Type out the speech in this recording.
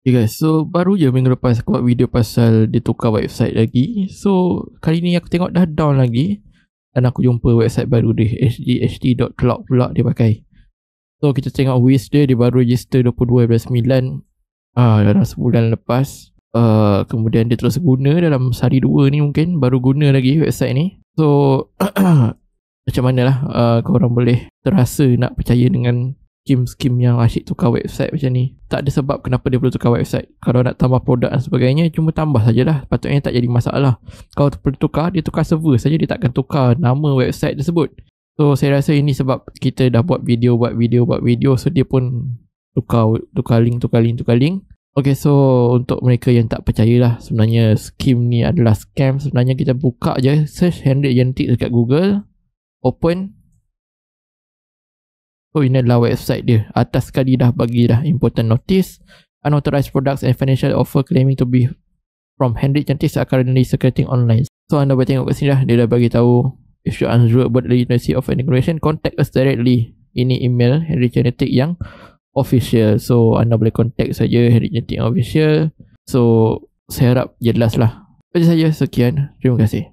Okay guys, so baru je minggu lepas aku buat video pasal dia tukar website lagi. So kali ni aku tengok dah down lagi, dan aku jumpa website baru dia, hdht.cloud pula dia pakai. So kita tengok Wiz dia baru register 22/9 dalam sebulan lepas. Kemudian dia terus guna dalam sehari dua ni, mungkin baru guna lagi website ni. So macam manalah korang boleh terasa nak percaya dengan skim yang asyik tukar website macam ni. Tak ada sebab kenapa dia perlu tukar website. Kalau nak tambah produk dan sebagainya, cuma tambah sajalah. Patutnya tak jadi masalah. Kalau perlu tukar, dia tukar server saja, dia takkan tukar nama website tersebut. So saya rasa ini sebab kita dah buat video, so dia pun tukar link. Okay, so untuk mereka yang tak percayalah sebenarnya skim ni adalah scam, sebenarnya kita buka je, search Hendrik Genetics dekat Google, open. So ini adalah website dia. Atas sekali dah bagi dah important notice. Unauthorized products and financial offer claiming to be from Hendrik Genetics are currently circulating online. So anda boleh tengok kat sini dah. Dia dah bagi tahu, if you are unsure about the legitimacy of an integration, contact us directly. Ini email Hendrik Genetics yang official. So anda boleh contact saja Hendrik Genetics yang official. So saya harap jelas lah. Itu saja, sekian. Terima kasih.